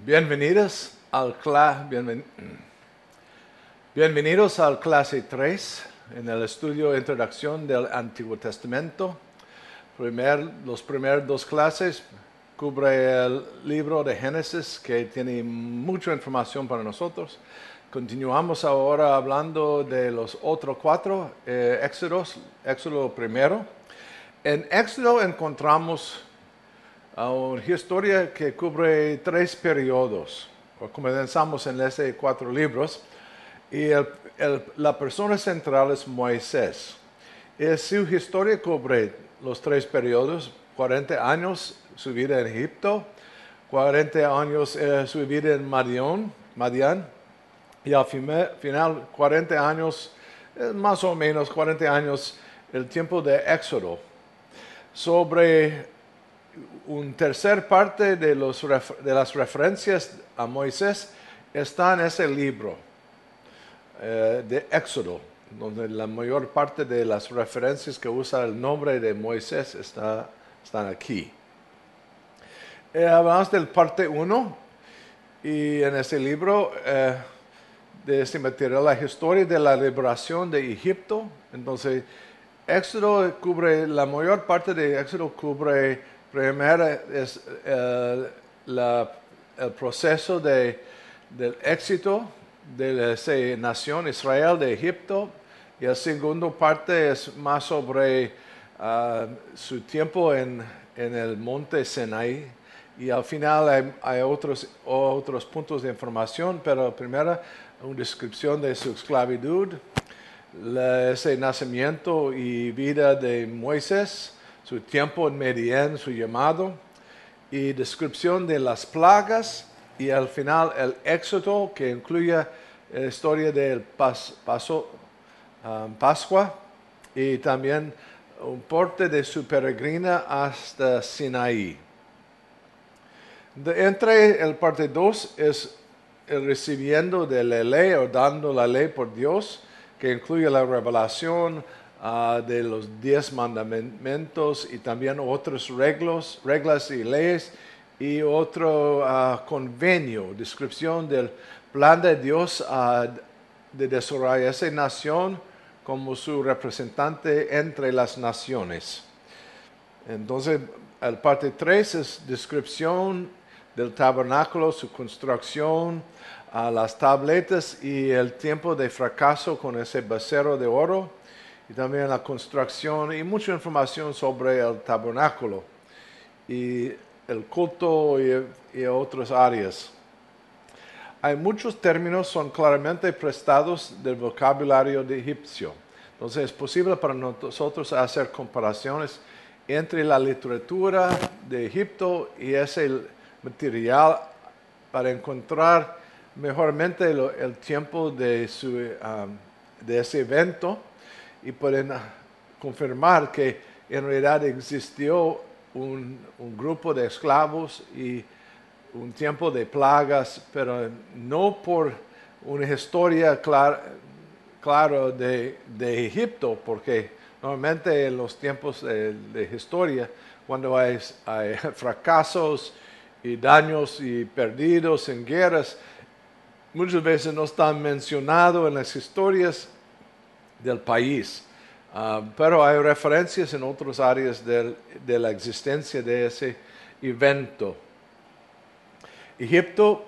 Bienvenidos al clase 3 en el estudio Introducción del Antiguo Testamento. Los primeros dos clases cubre el libro de Génesis, que tiene mucha información para nosotros. Continuamos ahora hablando de los otros cuatro Éxodo primero. En Éxodo encontramos una historia que cubre 3 periodos. Comenzamos en esos 4 libros. Y la persona central es Moisés. Su historia cubre los 3 periodos: 40 años su vida en Egipto, 40 años su vida en Madián, y al final 40 años, más o menos 40 años, el tiempo de Éxodo. Sobre una tercera parte de las referencias a Moisés está en ese libro de Éxodo, donde la mayor parte de las referencias que usa el nombre de Moisés están aquí. Hablamos del parte 1, y en ese libro de este material, la historia de la liberación de Egipto. Entonces, Éxodo cubre, la mayor parte de Éxodo cubre, primero es el proceso del éxito de esa nación Israel de Egipto, y la segunda parte es más sobre su tiempo en el monte Sinaí, y al final hay otros puntos de información, pero primero una descripción de su esclavitud, ese nacimiento y vida de Moisés, su tiempo en Madián, su llamado, y descripción de las plagas, y al final el éxodo, que incluye la historia del Pascua, y también un parte de su peregrina hasta Sinaí. Entre el parte 2 es el recibiendo de la ley, o dando la ley por Dios, que incluye la revelación de los 10 mandamientos, y también otras reglas y leyes, y otro convenio, descripción del plan de Dios de desarrollar esa nación como su representante entre las naciones. Entonces, el parte 3 es descripción del tabernáculo, su construcción, las tabletas y el tiempo de fracaso con ese becerro de oro, y también la construcción y mucha información sobre el tabernáculo y el culto y otras áreas. Hay muchos términos son claramente prestados del vocabulario de egipcio. Entonces es posible para nosotros hacer comparaciones entre la literatura de Egipto y ese material para encontrar mejormente el tiempo de ese evento, y pueden confirmar que en realidad existió un grupo de esclavos y un tiempo de plagas, pero no por una historia clara de Egipto, porque normalmente en los tiempos de historia, cuando hay fracasos y daños y perdidos en guerras, muchas veces no están mencionados en las historias del país. Pero hay referencias en otras áreas de la existencia de ese evento. Egipto,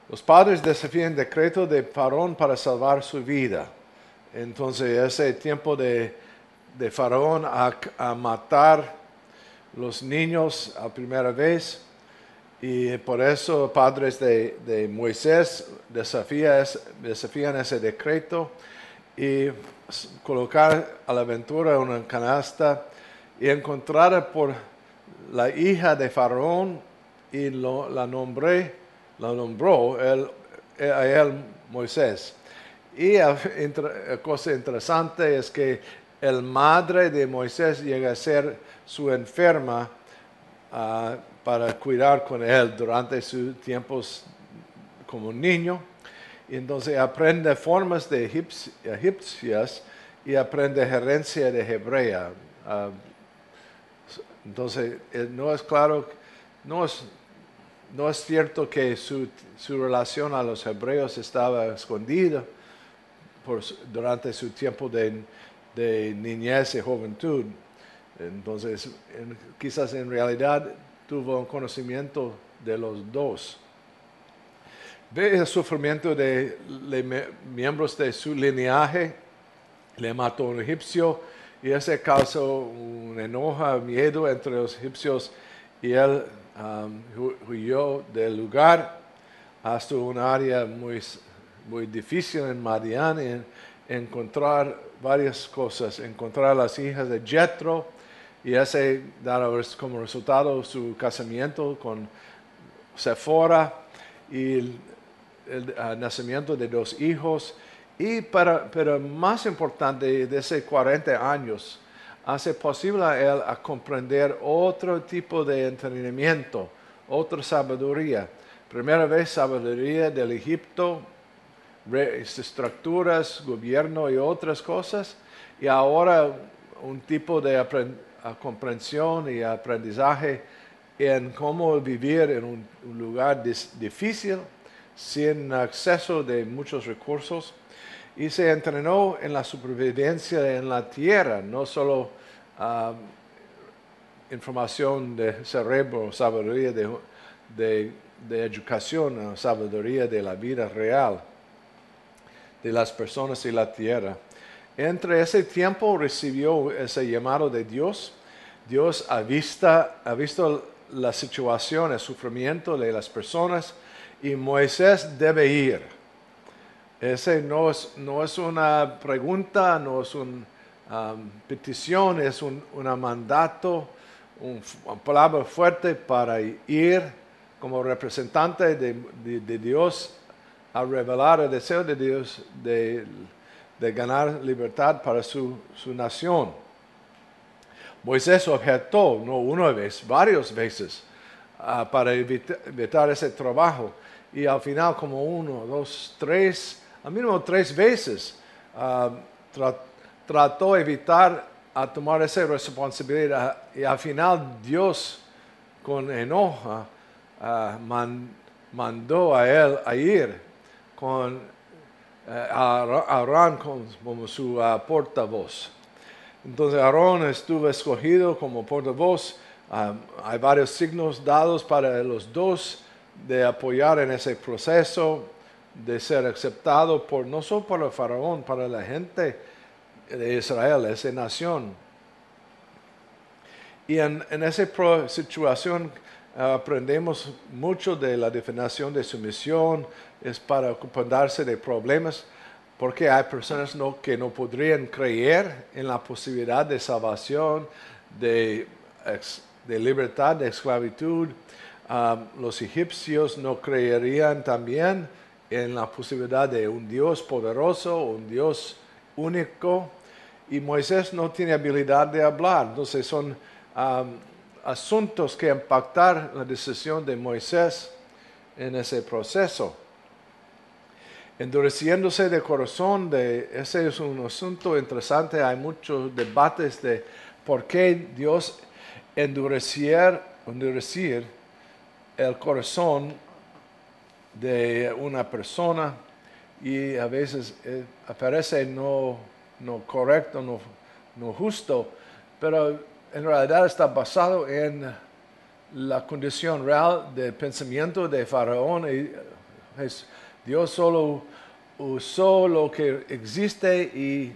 los padres desafían el decreto de Faraón para salvar su vida. Entonces ese tiempo de Faraón a matar los niños a primera vez, y por eso padres de Moisés desafían ese decreto y colocar a la aventura en una canasta y encontrar por la hija de Faraón, y la nombró a él Moisés. Y cosa interesante es que el madre de Moisés llega a ser su enferma para cuidar con él durante sus tiempos como niño. Y entonces aprende formas de egipcias y aprende gerencia de hebrea. Entonces no es claro, no es no es cierto que su relación a los hebreos estaba escondida durante su tiempo de niñez y juventud. Entonces, quizás en realidad tuvo un conocimiento de los dos. Ve el sufrimiento de miembros de su linaje, le mató un egipcio y ese causó un enojo, miedo entre los egipcios y él huyó del lugar hasta un área muy difícil en Madián y encontrar varias cosas, encontrar las hijas de Jethro y ese dará como resultado su casamiento con Sephora y el nacimiento de 2 hijos. Pero más importante, de esos 40 años, hace posible a él a comprender otro tipo de entendimiento, otra sabiduría. Primera vez sabiduría del Egipto, estructuras, gobierno y otras cosas. Y ahora un tipo de comprensión y aprendizaje en cómo vivir en un lugar difícil, sin acceso de muchos recursos. Y se entrenó en la supervivencia en la tierra, no solo información de cerebro, sabiduría de educación, sabiduría de la vida real, de las personas y la tierra. Entre ese tiempo recibió ese llamado de Dios. Dios ha visto la situación, el sufrimiento de las personas y Moisés debe ir. Ese no es una pregunta, no es una petición, es un mandato, una palabra fuerte para ir como representante de Dios a revelar el deseo de Dios de ganar libertad para su nación. Moisés objetó, no una vez, varias veces, para evitar ese trabajo. Y al final, como 1, 2, 3, al mínimo 3 veces, trató de evitar a tomar esa responsabilidad. Y al final Dios, con enojo, mandó a él a ir con Aarón como su portavoz. Entonces Aarón estuvo escogido como portavoz. Hay varios signos dados para los dos de apoyar en ese proceso, de ser aceptado no solo por el faraón, para la gente de Israel, esa nación. Y en esa situación aprendemos mucho de la definición de su misión, es para ocuparse de problemas, porque hay personas que no podrían creer en la posibilidad de salvación, de libertad, de esclavitud. Los egipcios no creerían también en la posibilidad de un Dios poderoso, un Dios único, y Moisés no tiene habilidad de hablar. Entonces son asuntos que impactar la decisión de Moisés en ese proceso. Endureciéndose de corazón, ese es un asunto interesante. Hay muchos debates de por qué Dios endurecer el corazón de una persona y a veces parece no correcto, no justo, pero en realidad está basado en la condición real del pensamiento de Faraón. Y Dios solo usó lo que existe y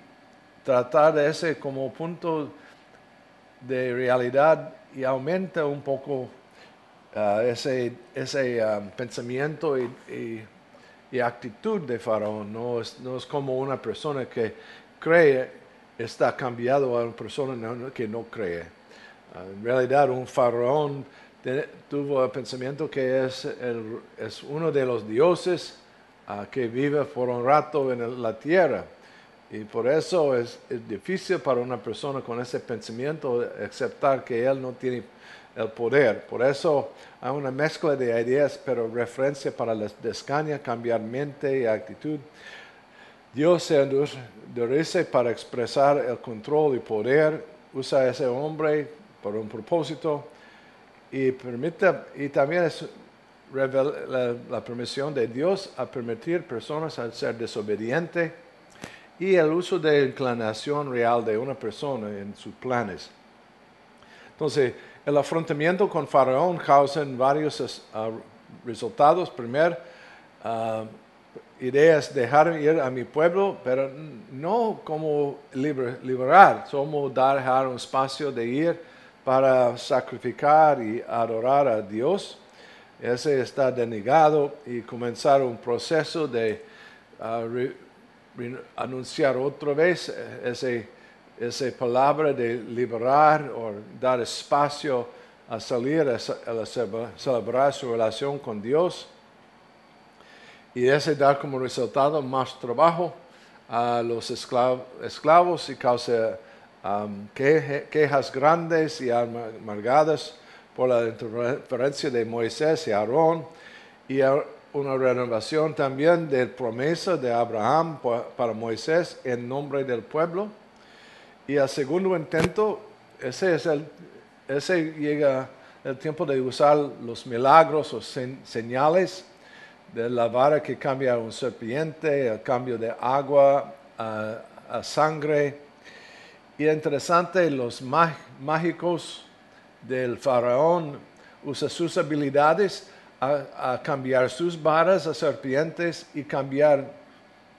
tratar de ese como punto de realidad y aumenta un poco ese pensamiento y actitud de Faraón. No es como una persona que cree está cambiado a una persona que no cree. En realidad un faraón tuvo el pensamiento que es uno de los dioses que vive por un rato en la tierra. Y por eso es difícil para una persona con ese pensamiento aceptar que él no tiene el poder. Por eso hay una mezcla de ideas, pero referencia para la descaña, cambiar mente y actitud. Dios se endurece para expresar el control y poder. Usa a ese hombre por un propósito y también es la permisión de Dios a permitir personas a ser desobedientes y el uso de inclinación real de una persona en sus planes. Entonces, el afrontamiento con Faraón causa varios resultados. Primero, ideas dejar ir a mi pueblo, pero no como liberar, solo dejar un espacio de ir para sacrificar y adorar a Dios. Ese está denegado y comenzar un proceso de anunciar otra vez esa palabra de liberar o dar espacio a salir a celebrar su relación con Dios. Y ese da como resultado más trabajo a los esclavos y causa quejas grandes y amargadas por la interferencia de Moisés y Aarón, y una renovación también de promesa de Abraham para Moisés en nombre del pueblo. Y el segundo intento, ese llega el tiempo de usar los milagros o señales de la vara que cambia a un serpiente, el cambio de agua a sangre. Y interesante, los mágicos del faraón usan sus habilidades a cambiar sus varas a serpientes y cambiar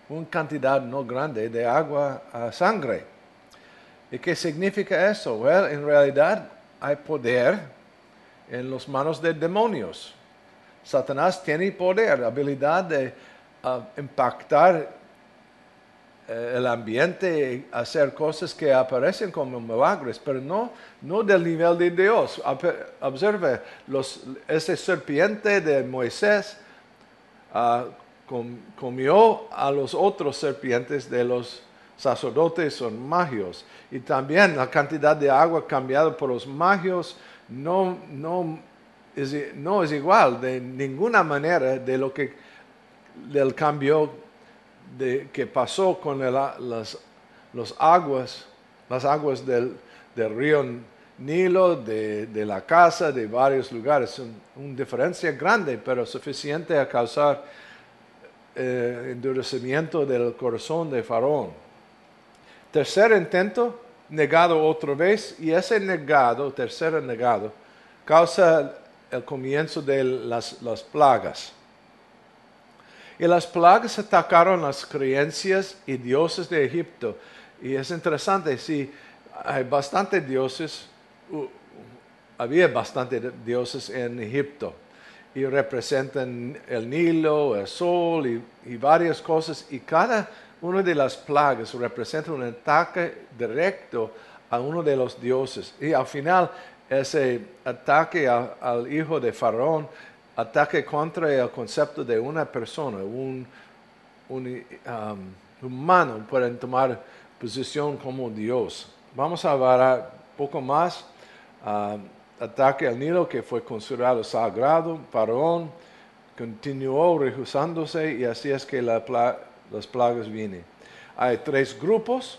una cantidad no grande de agua a sangre. ¿Y qué significa eso? Well, en realidad hay poder en las manos de demonios. Satanás tiene poder, habilidad de impactar el ambiente y hacer cosas que aparecen como milagros, pero no del nivel de Dios. Observe, ese serpiente de Moisés comió a los otros serpientes de los sacerdotes o magios. Y también la cantidad de agua cambiada por los magios no es igual de ninguna manera de lo que del cambio que pasó con las aguas del río Nilo, de la casa, de varios lugares. Una diferencia grande, pero suficiente a causar endurecimiento del corazón de Faraón. Tercer intento, negado otra vez, y ese tercer negado, causa el comienzo de las plagas. Y las plagas atacaron las creencias y dioses de Egipto. Y es interesante, sí, había bastantes dioses en Egipto. Y representan el Nilo, el sol y varias cosas. Y cada una de las plagas representa un ataque directo a uno de los dioses. Y al final, ese ataque al hijo de Faraón, ataque contra el concepto de una persona, un humano puede tomar posición como Dios. Vamos a ver un poco más. Ataque al Nilo, que fue considerado sagrado. Faraón continuó rehusándose y así es que las plagas vienen. Hay tres grupos.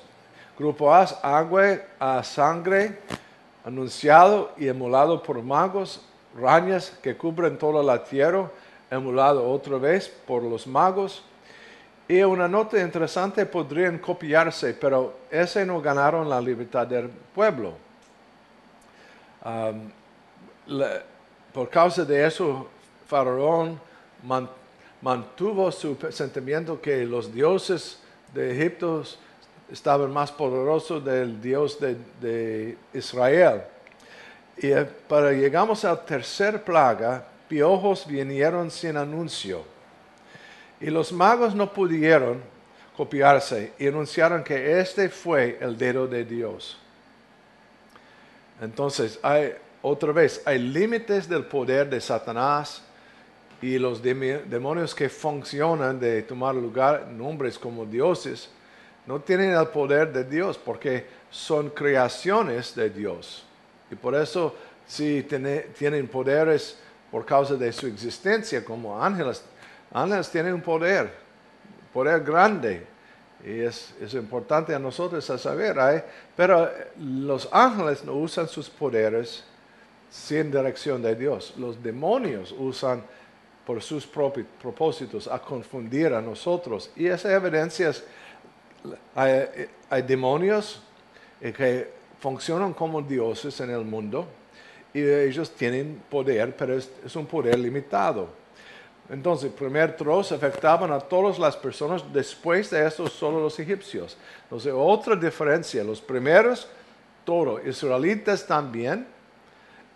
Grupo A, agua a sangre, anunciado y emulado por magos, rañas que cubren toda la tierra, emulado otra vez por los magos. Y una nota interesante, podrían copiarse, pero ese no ganaron la libertad del pueblo. Por causa de eso, Faraón mantuvo su sentimiento que los dioses de Egipto estaban más poderosos del Dios de Israel. Y llegamos a la tercera plaga, piojos vinieron sin anuncio. Y los magos no pudieron copiarse y anunciaron que este fue el dedo de Dios. Entonces, hay límites del poder de Satanás y los demonios que funcionan de tomar lugar, nombres como dioses, no tienen el poder de Dios porque son creaciones de Dios. Y por eso, si tienen poderes por causa de su existencia como ángeles, ángeles tienen un poder grande. Y es importante a nosotros a saber, pero los ángeles no usan sus poderes sin dirección de Dios. Los demonios usan por sus propósitos a confundir a nosotros. Y esa evidencia es, hay demonios que funcionan como dioses en el mundo y ellos tienen poder, pero es un poder limitado. Entonces, primer trozo afectaban a todas las personas, después de eso solo los egipcios. Entonces, otra diferencia, los primeros, todos, israelitas también,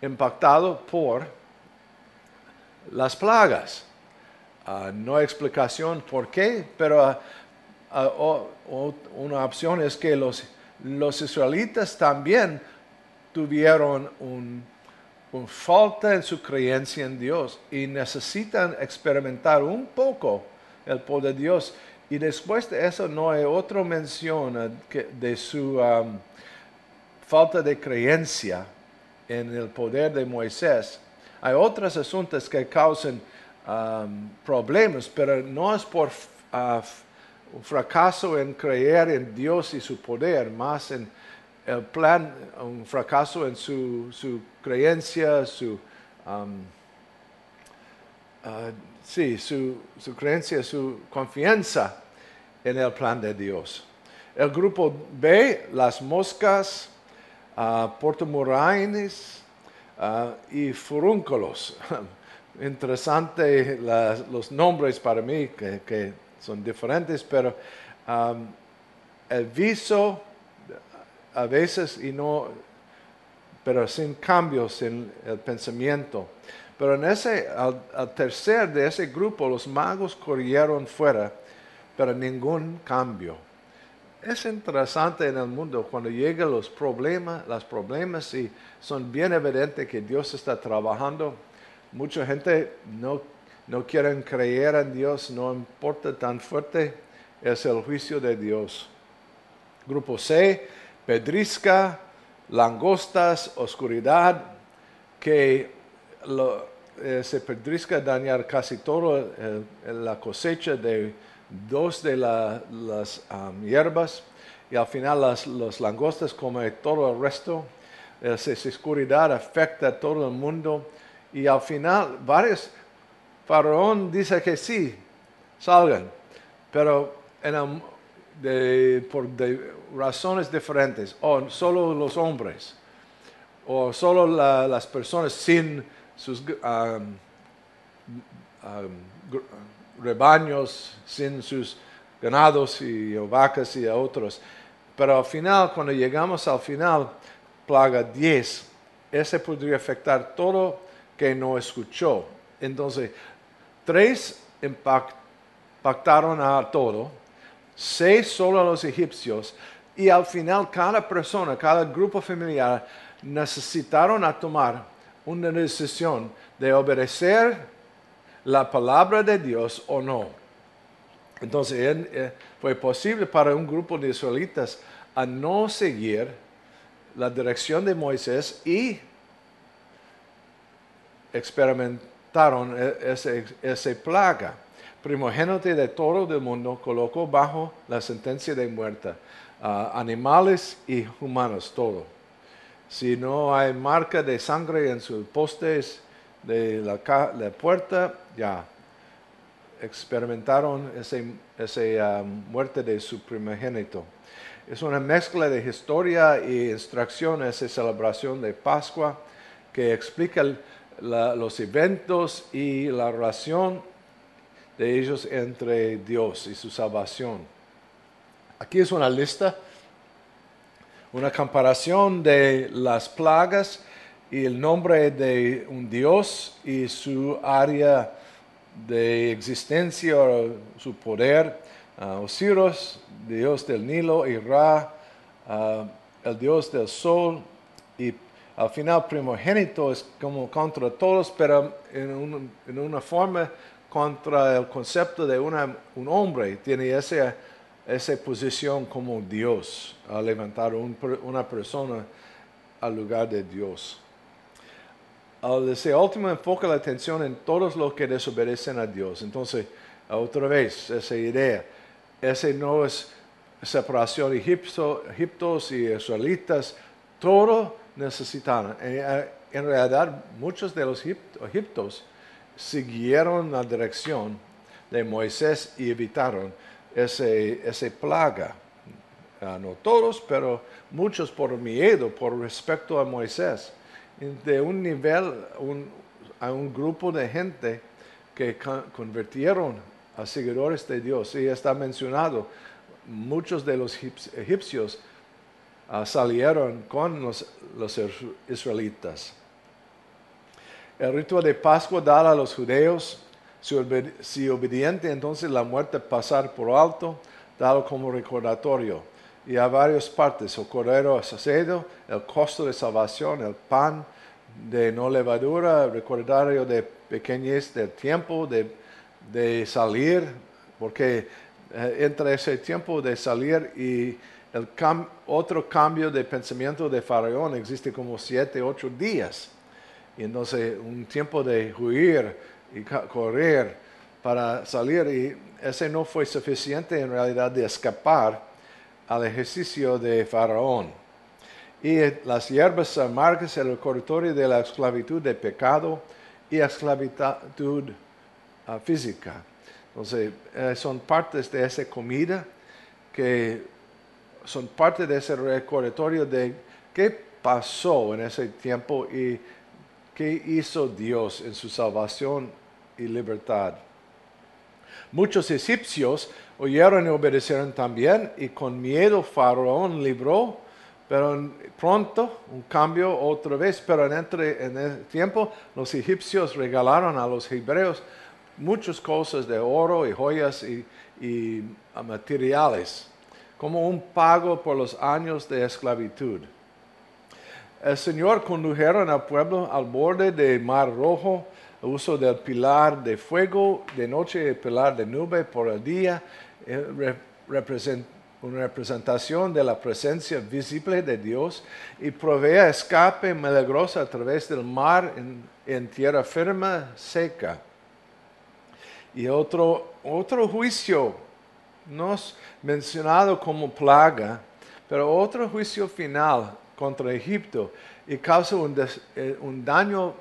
impactados por las plagas. No hay explicación por qué, pero una opción es que los israelitas también tuvieron un falta en su creencia en Dios y necesitan experimentar un poco el poder de Dios. Y después de eso no hay otra mención de su falta de creencia en el poder de Moisés. Hay otros asuntos que causan problemas, pero no es por un fracaso en creer en Dios y su poder, más en el plan, un fracaso en su creencia, su creencia, su confianza en el plan de Dios. El grupo B, las moscas, portamuraines y furúnculos. Interesante los nombres para mí que son diferentes, pero el viso a veces pero sin cambios en el pensamiento. Pero al tercer de ese grupo, los magos corrieron fuera, pero ningún cambio. Es interesante en el mundo cuando llegan los problemas y son bien evidentes que Dios está trabajando. Mucha gente no quiere creer en Dios, no importa tan fuerte, es el juicio de Dios. Grupo C, pedrisca, langostas, oscuridad, que se pedrisca dañar casi todo la cosecha de dos de las hierbas y al final las langostas comen todo el resto. Esa oscuridad afecta a todo el mundo y al final Faraón dice que sí, salgan, pero por razones diferentes, o solo los hombres, o solo las personas sin sus rebaños, sin sus ganados y vacas y otros. Pero al final, cuando llegamos al final, plaga 10, ese podría afectar todo que no escuchó. Entonces, 3 impactaron a todo, 6 solo a los egipcios, y al final cada persona, cada grupo familiar necesitaron tomar una decisión de obedecer la palabra de Dios o no. Entonces fue posible para un grupo de israelitas a no seguir la dirección de Moisés y experimentaron esa plaga. Primogénito de todo el mundo colocó bajo la sentencia de muerte, animales y humanos, todo. Si no hay marca de sangre en sus postes de la puerta, ya experimentaron esa muerte de su primogénito. Es una mezcla de historia y instrucción, esa celebración de Pascua que explica los eventos y la relación de ellos entre Dios y su salvación. Aquí es una lista, una comparación de las plagas y el nombre de un Dios y su área de existencia, su poder. Osiris, Dios del Nilo, y Ra, el Dios del Sol, y al final primogénito es como contra todos, pero en una forma contra el concepto de un hombre. Tiene esa posición como Dios, a levantar una persona al lugar de Dios. Ese último enfoca la atención en todos los que desobedecen a Dios. Entonces, otra vez, esa idea. Ese no es separación de egiptos y israelitas. Todo necesitaban. En realidad, muchos de los egiptos siguieron la dirección de Moisés y evitaron esa plaga. No todos, pero muchos por miedo, por respeto a Moisés. De un nivel, a un grupo de gente que convirtieron a seguidores de Dios. Y está mencionado, muchos de los egipcios salieron con los israelitas. El rito de Pascua da a los judeos, si obediente, entonces la muerte pasar por alto, dado como recordatorio. Y a varias partes, el cordero asociado, el costo de salvación, el pan de no levadura, el recordatorio de pequeñez del tiempo de salir, porque entre ese tiempo de salir y otro cambio de pensamiento de Faraón existe como 7, 8 días. Y entonces un tiempo de huir y correr para salir, y ese no fue suficiente en realidad de escapar al ejercicio de Faraón. Y las hierbas amargas, el recordatorio de la esclavitud de pecado y esclavitud física. Entonces, son partes de esa comida que son parte de ese recordatorio de qué pasó en ese tiempo y qué hizo Dios en su salvación y libertad. Muchos egipcios oyeron y obedecieron también, y con miedo Faraón libró, pero pronto un cambio otra vez, pero en el tiempo los egipcios regalaron a los hebreos muchas cosas de oro y joyas y materiales, como un pago por los años de esclavitud. El Señor condujeron al pueblo al borde del Mar Rojo, el uso del pilar de fuego de noche y el pilar de nube por el día, una representación de la presencia visible de Dios, y provee escape milagroso a través del mar en tierra firme, seca. Y otro juicio, no es mencionado como plaga, pero otro juicio final contra Egipto, y causa un daño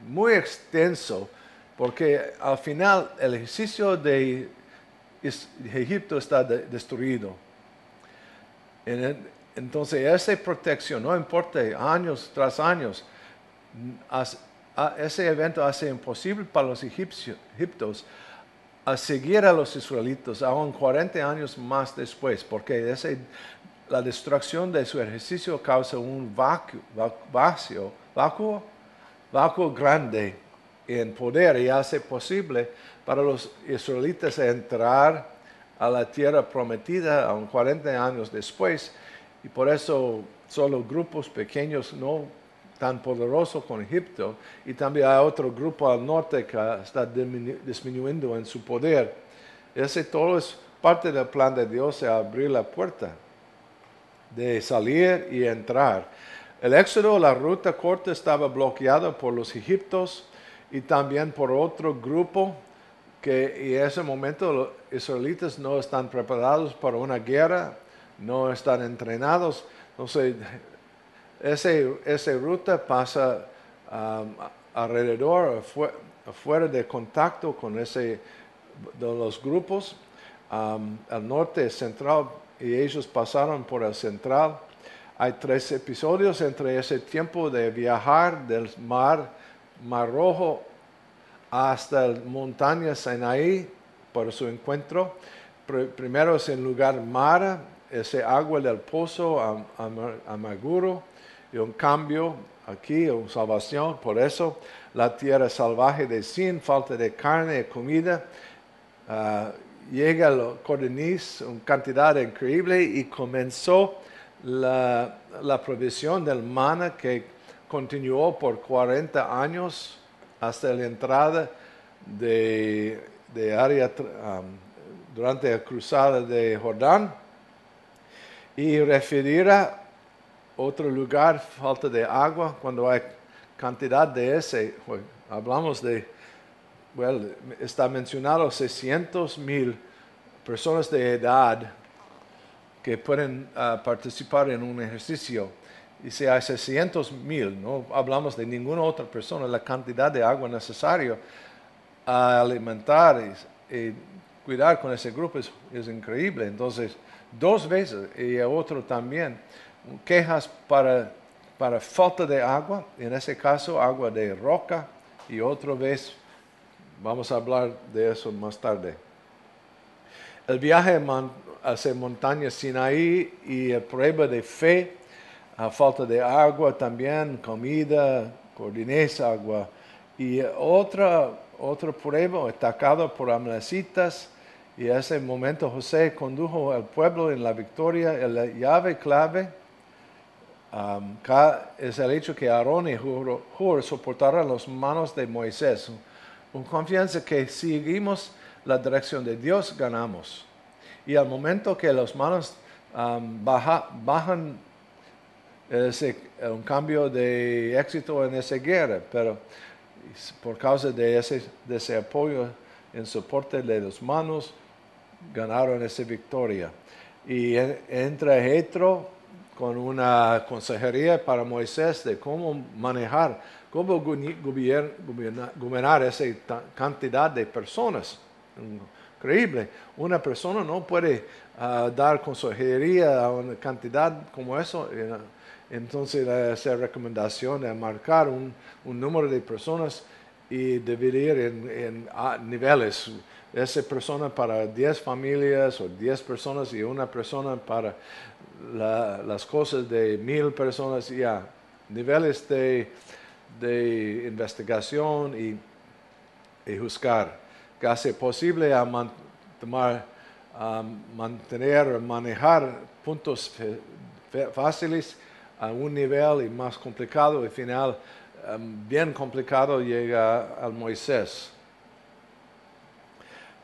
muy extenso, porque al final el ejercicio de Egipto está destruido. Entonces esa protección, no importa años tras años, ese evento hace imposible para los egipcios a seguir a los israelitas aún 40 años más después, porque la destrucción de su ejercicio causa un vacío grande en poder, y hace posible para los israelitas entrar a la tierra prometida aún 40 años después, y por eso solo grupos pequeños no tan poderosos con Egipto, y también hay otro grupo al norte que está disminuyendo en su poder. Ese todo es parte del plan de Dios, de abrir la puerta, de salir y entrar. El éxodo, la ruta corta, estaba bloqueada por los egipcios y también por otro grupo que en ese momento los israelitas no están preparados para una guerra, no están entrenados. Entonces, esa ruta pasa alrededor, fuera de contacto con de los grupos, al norte central, y ellos pasaron por el central. Hay 3 episodios entre ese tiempo de viajar del mar Rojo hasta la montaña Sinaí por su encuentro. Primero es en lugar Mara, ese agua del pozo amarguro, y un cambio aquí, una salvación. Por eso la tierra salvaje de Sin, falta de carne y comida, llega el codorniz, una cantidad increíble, y comenzó la provisión del maná, que continuó por 40 años hasta la entrada de área durante la cruzada de Jordán, y referirá otro lugar, falta de agua, cuando hay cantidad de ese. Hablamos de, está mencionado 600,000 personas de edad que pueden participar en un ejercicio, y si hay 600,000, no hablamos de ninguna otra persona, la cantidad de agua necesaria a alimentar y cuidar con ese grupo es increíble. Entonces, 2 veces, y otro también, quejas para falta de agua, en ese caso agua de roca, y otra vez, vamos a hablar de eso más tarde. El viaje hacia montaña Sinaí y el prueba de fe, a falta de agua también, comida, cordines, agua. Y otra prueba, atacado por amalecitas, y en ese momento José condujo al pueblo en la victoria. La llave clave es el hecho que Aarón y Hur soportaron las manos de Moisés. Con confianza que si seguimos la dirección de Dios, ganamos. Y al momento que las manos bajan, es un cambio de éxito en esa guerra, pero por causa de ese apoyo en soporte de las manos, ganaron esa victoria. Y entra Jetro con una consejería para Moisés de cómo manejar, cómo gobernar esa cantidad de personas. Increíble. Una persona no puede dar consejería a una cantidad como eso. Entonces, esa recomendación de marcar un número de personas y dividir en niveles. Esa persona para 10 familias o 10 personas y una persona para las cosas de 1,000 personas. Ya, niveles de investigación y juzgar. Casi posible manejar puntos fáciles a un nivel y más complicado, y al final bien complicado llega al Moisés.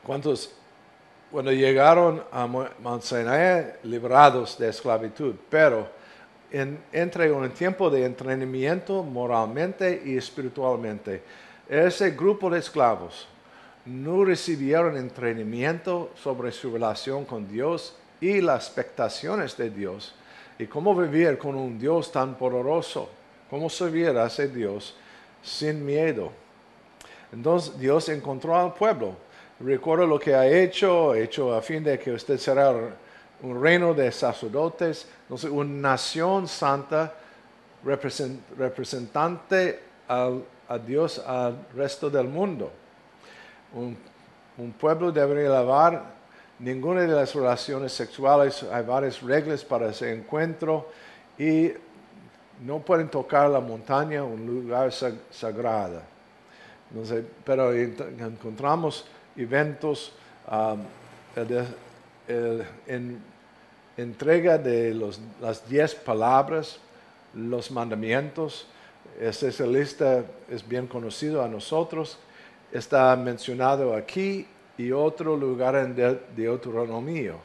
Cuando llegaron a Mount Sinai, librados de esclavitud, pero entre un tiempo de entrenamiento moralmente y espiritualmente, ese grupo de esclavos no recibieron entrenamiento sobre su relación con Dios y las expectaciones de Dios, y cómo vivir con un Dios tan poderoso, cómo servir a ese Dios sin miedo. Entonces Dios encontró al pueblo. Recuerda lo que ha hecho a fin de que usted será un reino de sacerdotes, una nación santa, representante a Dios al resto del mundo. Un pueblo debería lavar ninguna de las relaciones sexuales. Hay varias reglas para ese encuentro y no pueden tocar la montaña, un lugar sagrado. Entonces, pero encontramos eventos, entrega de las 10 palabras, los mandamientos. Esa lista es bien conocida a nosotros. Está mencionado aquí y otro lugar en Deuteronomio.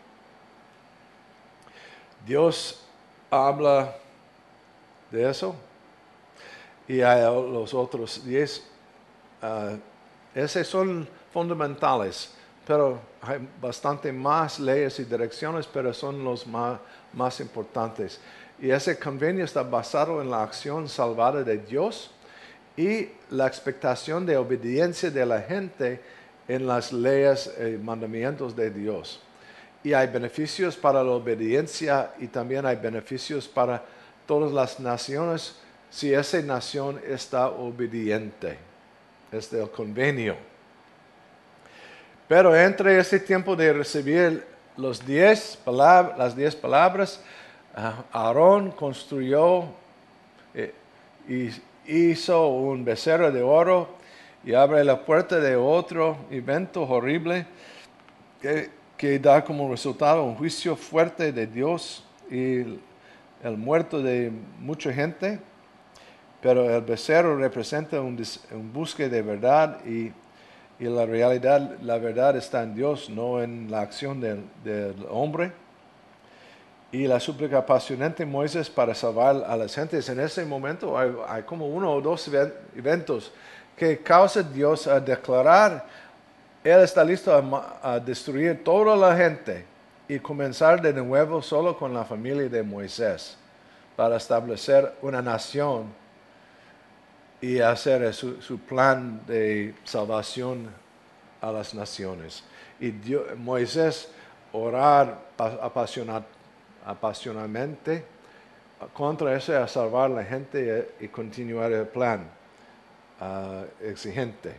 Dios habla de eso y hay los otros 10. Esos son fundamentales, pero hay bastante más leyes y direcciones, pero son los más importantes. Y ese convenio está basado en la acción salvada de Dios y la expectación de obediencia de la gente en las leyes y mandamientos de Dios. Y hay beneficios para la obediencia y también hay beneficios para todas las naciones si esa nación está obediente. Es del convenio. Pero entre ese tiempo de recibir las 10 palabras, Aarón construyó y hizo un becerro de oro y abre la puerta de otro evento horrible que da como resultado un juicio fuerte de Dios y el muerto de mucha gente. Pero el becerro representa un búsqueda de verdad y la verdad está en Dios, no en la acción del hombre. Y la súplica apasionante de Moisés para salvar a las gentes. En ese momento hay como 1 o 2 eventos que causa Dios a declarar, Él está listo a destruir toda la gente y comenzar de nuevo solo con la familia de Moisés. para establecer una nación y hacer su plan de salvación a las naciones. Y Moisés orar apasionadamente contra eso, a salvar a la gente y continuar el plan exigente.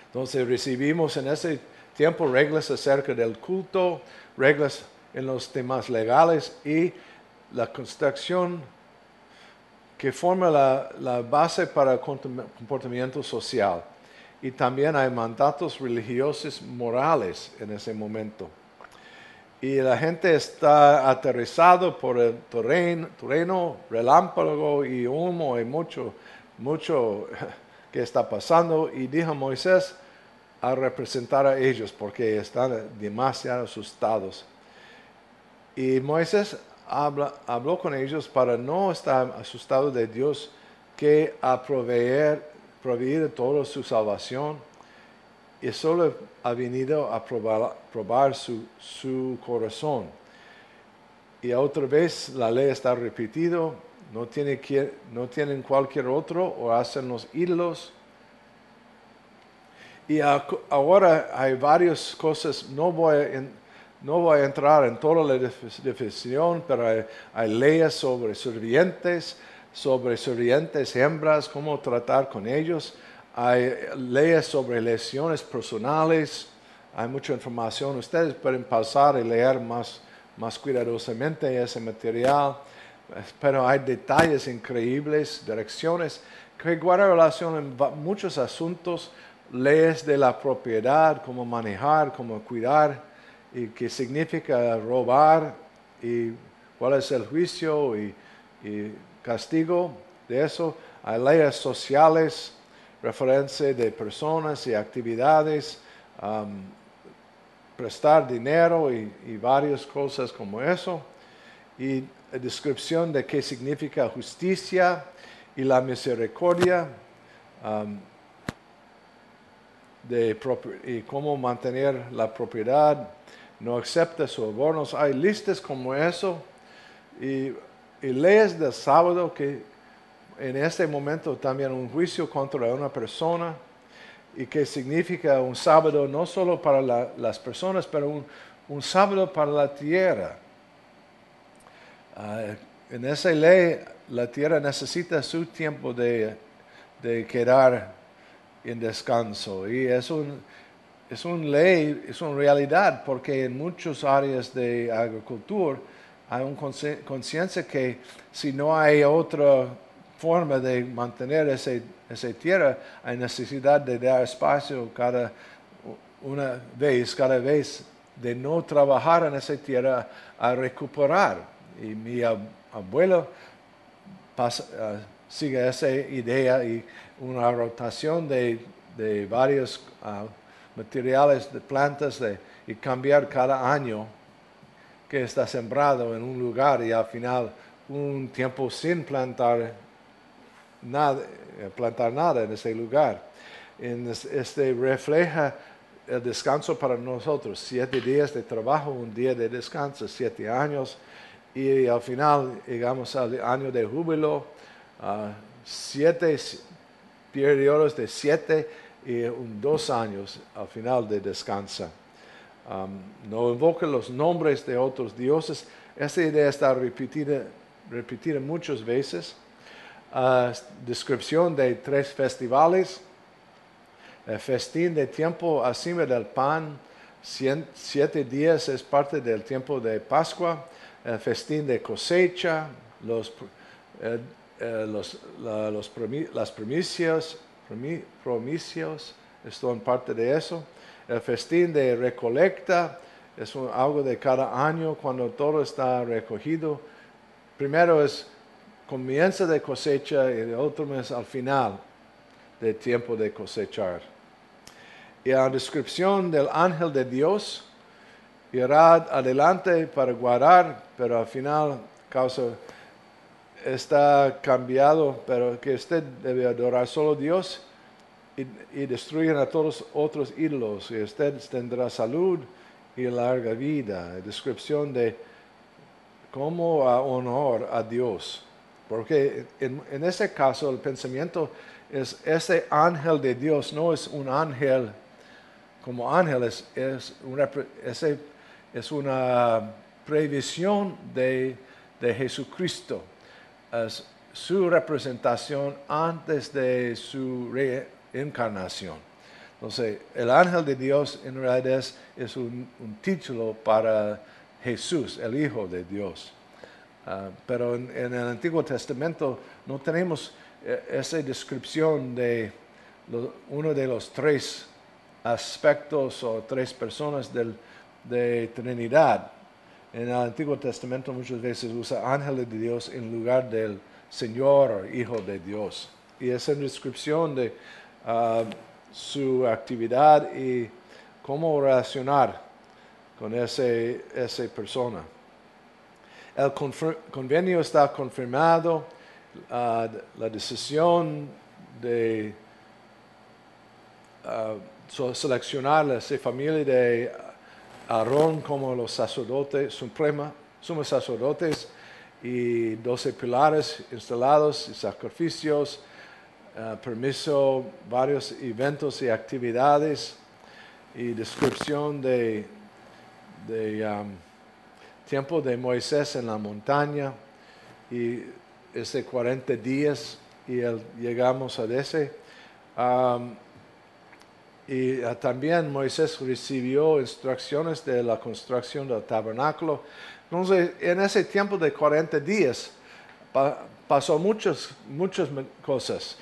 Entonces recibimos en ese tiempo reglas acerca del culto, reglas en los temas legales y la construcción que forma la base para el comportamiento social. Y también hay mandatos religiosos morales en ese momento. Y la gente está aterrizado por el terreno, relámpago y humo y mucho que está pasando. Y dijo Moisés a representar a ellos porque están demasiado asustados. Y Moisés habló con ellos para no estar asustado de Dios, que a proveer toda su salvación, y solo ha venido a probar su corazón. Y otra vez la ley está repetido, no tienen cualquier otro o hacen los ídolos. Y ahora hay varias cosas, no voy a entrar en toda la definición, pero hay leyes sobre sirvientes hembras, cómo tratar con ellos. Hay leyes sobre lesiones personales, hay mucha información. Ustedes pueden pasar y leer más cuidadosamente ese material, pero hay detalles increíbles, direcciones que guardan relación en muchos asuntos, leyes de la propiedad, cómo manejar, cómo cuidar, y qué significa robar, y cuál es el juicio y castigo de eso. Hay leyes sociales, referencia de personas y actividades, prestar dinero y varias cosas como eso. Y descripción de qué significa justicia y la misericordia, y cómo mantener la propiedad, no acepta sobornos. Hay listas como eso y leyes del sábado, que en este momento también un juicio contra una persona, y que significa un sábado no solo para las personas, pero un sábado para la tierra. En esa ley la tierra necesita su tiempo de quedar en descanso, y es una ley, es una realidad, porque en muchas áreas de agricultura hay una conciencia que si no hay otra forma de mantener esa tierra, hay necesidad de dar espacio cada vez, de no trabajar en esa tierra a recuperar. Y mi abuelo sigue esa idea, y una rotación de varios materiales de plantas y cambiar cada año que está sembrado en un lugar, y al final un tiempo sin plantar nada en ese lugar. Este refleja el descanso para nosotros, 7 días de trabajo, un día de descanso, 7 años, y al final llegamos al año de júbilo, 7 periodos de 7 y 2 años al final de descanso. No invoca los nombres de otros dioses. Esta idea está repetida muchas veces. Descripción de 3 festivales. El festín de tiempo encima del pan, 7 días es parte del tiempo de Pascua. El festín de cosecha, las primicias son parte de eso. El festín de recolecta es algo de cada año, cuando todo está recogido. Primero es comienzo de cosecha y el otro mes al final del tiempo de cosechar. Y la descripción del ángel de Dios irá adelante para guardar, pero al final está cambiado, pero que usted debe adorar solo a Dios y destruyen a todos otros ídolos, y usted tendrá salud y larga vida. Descripción de como honor a Dios. Porque en ese caso el pensamiento es ese ángel de Dios, no es un ángel como ángel, es una previsión de Jesucristo. Es su representación antes de su reencarnación. Entonces, el ángel de Dios en realidad es un título para Jesús, el Hijo de Dios. Pero en el Antiguo Testamento no tenemos esa descripción de uno de los tres aspectos o tres personas de Trinidad. En el Antiguo Testamento muchas veces usa ángeles de Dios en lugar del Señor o Hijo de Dios. Y esa descripción de su actividad y cómo relacionar con esa persona. El convenio está confirmado, la decisión de seleccionar esa familia de Aarón como los sacerdotes sumos sacerdotes y 12 pilares instalados y sacrificios, permiso, varios eventos y actividades y descripción de tiempo de Moisés en la montaña y ese 40 días y llegamos a ese. Y también Moisés recibió instrucciones de la construcción del tabernáculo. Entonces, en ese tiempo de 40 días pasó muchas cosas.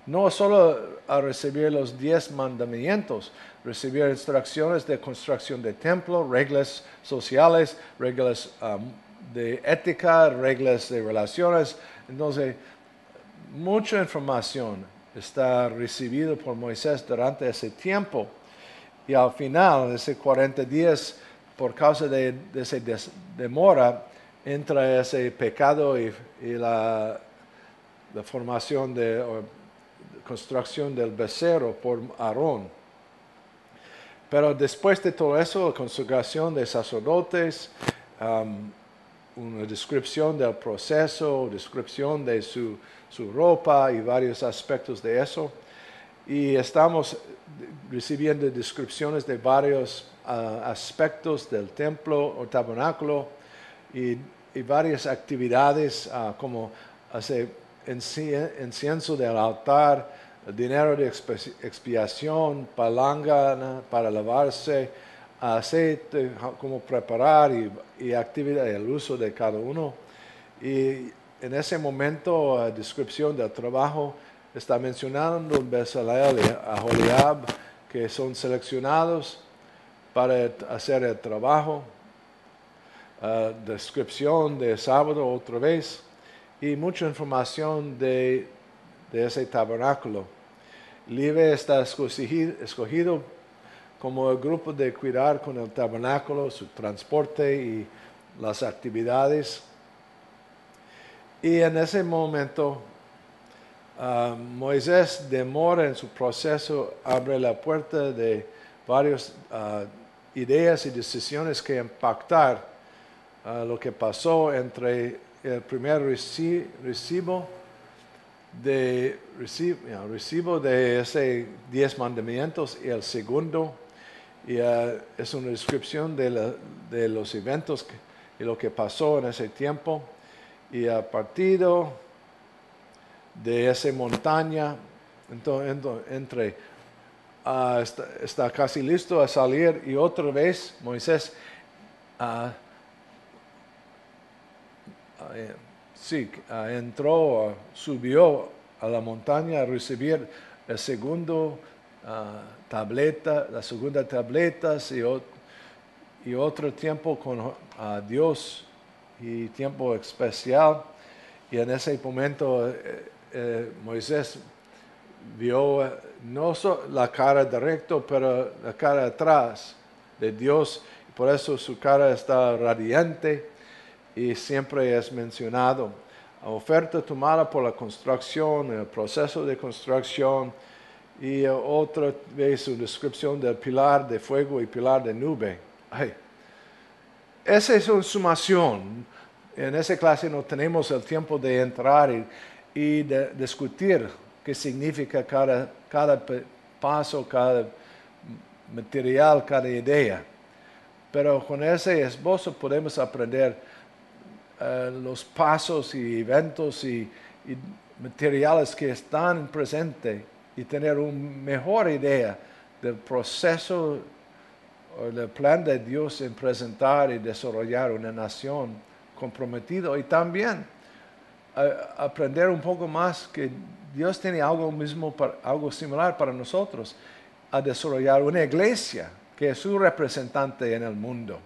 No solo a recibir los 10 mandamientos, recibir instrucciones de construcción de templo, reglas sociales, reglas de ética, reglas de relaciones. Entonces, mucha información está recibida por Moisés durante ese tiempo. Y al final, de ese 40 días, por causa de esa demora, entra ese pecado y la formación o construcción del becerro por Aarón. Pero después de todo eso, la consagración de sacerdotes, una descripción del proceso, descripción de su ropa y varios aspectos de eso. Y estamos recibiendo descripciones de varios aspectos del templo o tabernáculo y varias actividades como hacer incienso del altar, el dinero de expiación, palangana para lavarse, aceite, cómo preparar y actividad, el uso de cada uno. Y en ese momento, la descripción del trabajo está mencionando Bezalel y Aholiab, que son seleccionados para hacer el trabajo. Descripción de sábado otra vez y mucha información de ese tabernáculo. Levi está escogido como el grupo de cuidar con el tabernáculo, su transporte y las actividades. Y en ese momento, Moisés demora en su proceso, abre la puerta de varias ideas y decisiones que impactar lo que pasó entre el primer recibo de ese 10 mandamientos y el segundo. Y es una descripción de los eventos y lo que pasó en ese tiempo. Y a partir de esa montaña, entonces, está casi listo a salir y otra vez Moisés entró, subió a la montaña a recibir el segundo la segunda tableta y otro tiempo con Dios y tiempo especial. Y en ese momento Moisés vio no solo la cara directa, pero la cara atrás de Dios. Por eso su cara está radiante y siempre es mencionado. La oferta tomada por la construcción, el proceso de construcción y otra vez su descripción del pilar de fuego y pilar de nube. esa es una sumación. En esa clase no tenemos el tiempo de entrar y de discutir qué significa cada paso, cada material, cada idea. Pero con ese esbozo podemos aprender los pasos y eventos y materiales que están presentes y tener una mejor idea del proceso o del plan de Dios en presentar y desarrollar una nación comprometida y también aprender un poco más que Dios tiene algo similar para nosotros, a desarrollar una iglesia que es su representante en el mundo.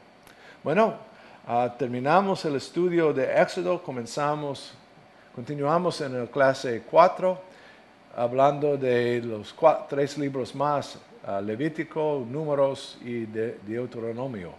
Bueno, terminamos el estudio de Éxodo, continuamos en la clase 4, hablando de los 3 libros más, Levítico, Números y Deuteronomio.